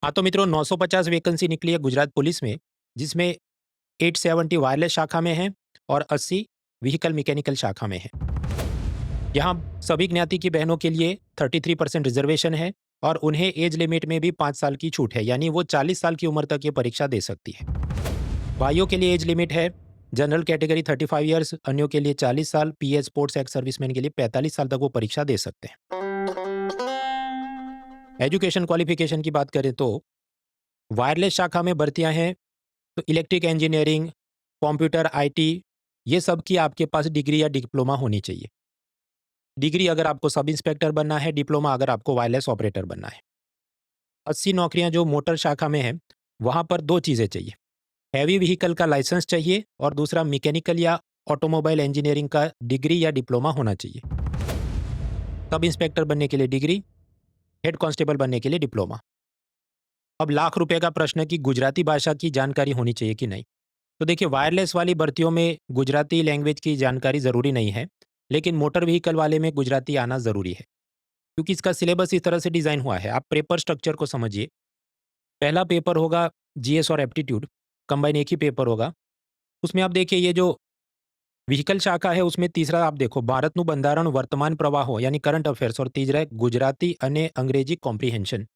हाँ तो मित्रों 950 वैकेंसी निकली है गुजरात पुलिस में, जिसमें 870 वायरलेस शाखा में है और 80 व्हीकल मैकेनिकल शाखा में है। यहाँ सभी ज्ञाति की बहनों के लिए 33% रिजर्वेशन है और उन्हें एज लिमिट में भी 5 साल की छूट है, यानी वो 40 साल की उम्र तक ये परीक्षा दे सकती है। भाइयों के लिए एज लिमिट है जनरल कैटेगरी 35 ईयर्स, अन्यों के लिए 40 साल, पीएस स्पोर्ट्स एक्स सर्विसमैन के लिए 45 साल तक वो परीक्षा दे सकते हैं। एजुकेशन क्वालिफिकेशन की बात करें तो वायरलेस शाखा में भर्तियां हैं तो इलेक्ट्रिक इंजीनियरिंग, कंप्यूटर, आईटी, ये सब की आपके पास डिग्री या डिप्लोमा होनी चाहिए। डिग्री अगर आपको सब इंस्पेक्टर बनना है, डिप्लोमा अगर आपको वायरलेस ऑपरेटर बनना है। 80 नौकरियां जो मोटर शाखा में है, वहां पर 2 चीज़ें चाहिए। हैवी व्हीकल का लाइसेंस चाहिए और दूसरा मैकेनिकल या ऑटोमोबाइल इंजीनियरिंग का डिग्री या डिप्लोमा होना चाहिए। सब इंस्पेक्टर बनने के लिए डिग्री, हेड कांस्टेबल बनने के लिए डिप्लोमा। अब लाख रुपए का प्रश्न है कि गुजराती भाषा की जानकारी होनी चाहिए कि नहीं। तो देखिए, वायरलेस वाली भर्तियों में गुजराती लैंग्वेज की जानकारी ज़रूरी नहीं है, लेकिन मोटर व्हीकल वाले में गुजराती आना ज़रूरी है, क्योंकि इसका सिलेबस इस तरह से डिज़ाइन हुआ है। आप पेपर स्ट्रक्चर को समझिए। पहला पेपर होगा जीएस और एप्टीट्यूड, कंबाइन एक ही पेपर होगा। उसमें आप देखिए ये जो व्हीकल शाखा है उसमें तीसरा आप देखो भारतનું બંધારણ वर्तमान प्रवाहो यानी करंट अफेयर्स, और तीसरा है गुजराती અને अंग्रेजी कॉम्प्रिहेंशन,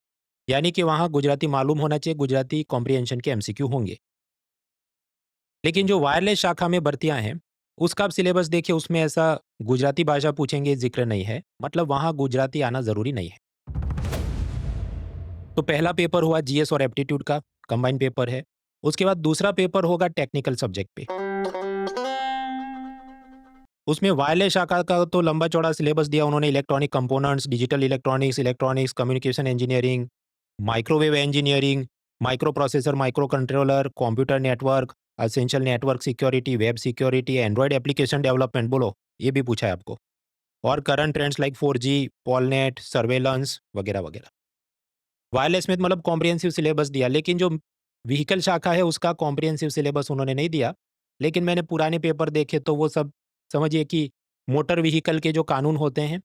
यानी कि वहाँ गुजराती मालूम होना चाहिए, गुजराती कॉम्प्रिहेंशन के एमसीक्यू होंगे। लेकिन जो वायरलेस शाखा में भर्तियां हैं उसका आप सिलेबस देखिए, उसमें ऐसा गुजराती भाषा पूछेंगे जिक्र नहीं है, मतलब वहाँ गुजराती आना ज़रूरी नहीं है। तो पहला पेपर हुआ जीएस और एप्टीट्यूड का, कंबाइन पेपर है। उसके बाद दूसरा पेपर होगा टेक्निकल सब्जेक्ट पे। उसमें वायरलेस शाखा का तो लंबा चौड़ा सिलेबस दिया उन्होंने, electronic components, digital electronics, communication engineering, microwave engineering, microprocessor, microcontroller, computer network, essential network security, web security, Android application development, बोलो ये भी पूछा है आपको, और current trends like 4G, POLNET, surveillance वगैरह वगैरह। वायरलेस में मतलब कॉम्प्रिहेंसिव सिलेबस दिया, लेकिन जो व्हीकल शाखा है उसका कॉम्प्रिहेंसिव सिलेबस उन्होंने नहीं दिया। लेकिन मैंने पुराने पेपर देखे तो वो सब समझिए कि मोटर व्हीकल के जो कानून होते हैं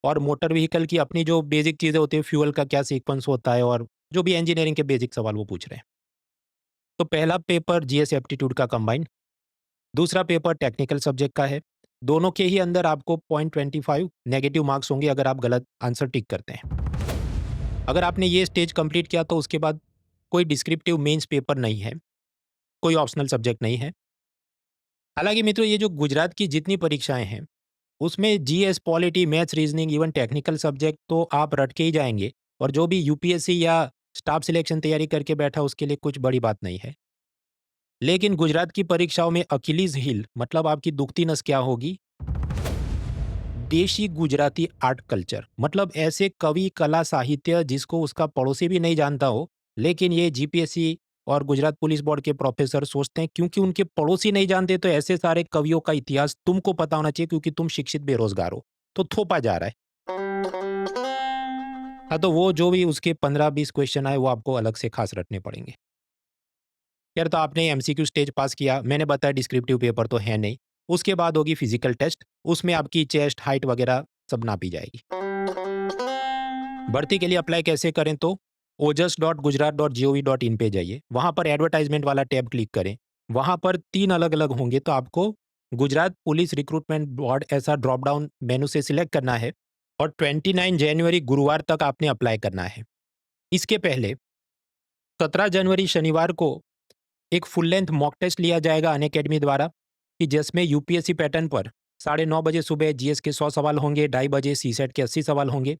और मोटर व्हीकल की अपनी जो बेसिक चीज़ें होती है, फ्यूल का क्या सीक्वेंस होता है और जो भी इंजीनियरिंग के बेसिक सवाल वो पूछ रहे हैं। तो पहला पेपर जीएस एप्टीट्यूड का कंबाइंड, दूसरा पेपर टेक्निकल सब्जेक्ट का है। दोनों के ही अंदर आपको 0.25 नेगेटिव मार्क्स होंगे अगर आप गलत आंसर टिक करते हैं। अगर आपने ये स्टेज कंप्लीट किया तो उसके बाद कोई डिस्क्रिप्टिव मेंस पेपर नहीं है, कोई ऑप्शनल सब्जेक्ट नहीं है। हालांकि मित्रों, ये जो गुजरात की जितनी परीक्षाएं हैं उसमें GS, polity, maths, reasoning, even technical subject तो आप रट के ही जाएंगे, और जो भी यूपीएससी या स्टाफ सिलेक्शन तैयारी करके बैठा उसके लिए कुछ बड़ी बात नहीं है। लेकिन गुजरात की परीक्षाओं में अकिलीज हील मतलब आपकी दुखती नस क्या होगी? देशी गुजराती आर्ट कल्चर, मतलब ऐसे कवि, कला, साहित्य जिसको उसका पड़ोसी भी नहीं जानता हो, लेकिन ये जीपीएससी और गुजरात पुलिस बोर्ड के प्रोफेसर सोचते हैं क्योंकि उनके पड़ोसी नहीं जानते तो ऐसे सारे कवियों का इतिहास तुमको पता होना चाहिए क्योंकि तुम शिक्षित बेरोजगार हो, तो थोपा जा रहा है। हाँ, तो वो जो भी उसके 15-20 क्वेश्चन आए वो आपको अलग से खास रटने पड़ेंगे। यार, तो आपने एमसीक्यू स्टेज पास किया, मैंने बताया डिस्क्रिप्टिव पेपर तो है नहीं। उसके बाद होगी फिजिकल टेस्ट, उसमें आपकी चेस्ट हाइट वगैरह सब नापी जाएगी। भर्ती के लिए अप्लाई कैसे करें? तो ojas.gujarat.gov.in पे जाइए, वहां पर एडवर्टाइजमेंट वाला टैब क्लिक करें। वहां पर 3 अलग अलग होंगे, तो आपको गुजरात पुलिस रिक्रूटमेंट बोर्ड ऐसा ड्रॉप डाउन मेनू से सिलेक्ट करना है और 29 जनवरी गुरुवार तक आपने अप्लाई करना है। इसके पहले 17 जनवरी शनिवार को एक फुल लेंथ मॉक टेस्ट लिया जाएगा अनअकैडमी द्वारा, कि जिसमें यूपीएससी पैटर्न पर 9:30 बजे सुबह जीएस के 100 सवाल होंगे, 2:30 बजे सीसेट के 80 सवाल होंगे।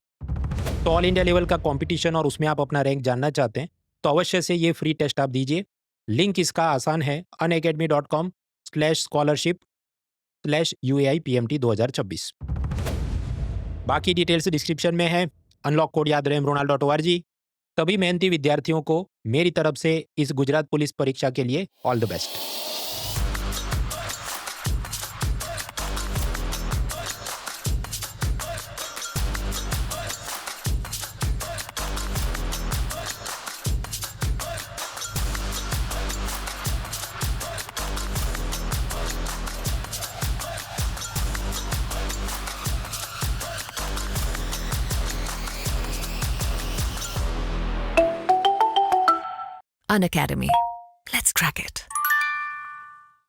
तो ऑल इंडिया लेवल का कंपटीशन और उसमें आप अपना रैंक जानना चाहते हैं तो अवश्य से ये फ्री टेस्ट आप दीजिए। लिंक इसका आसान है, unacademy.com/scholarship/UAI PMT 2026। बाकी डिटेल्स डिस्क्रिप्शन में है। अनलॉक कोड याद रहे mronal.org। सभी मेहनती विद्यार्थियों को मेरी तरफ से इस गुजरात पुलिस परीक्षा के लिए all the best. An academy. Let's crack it.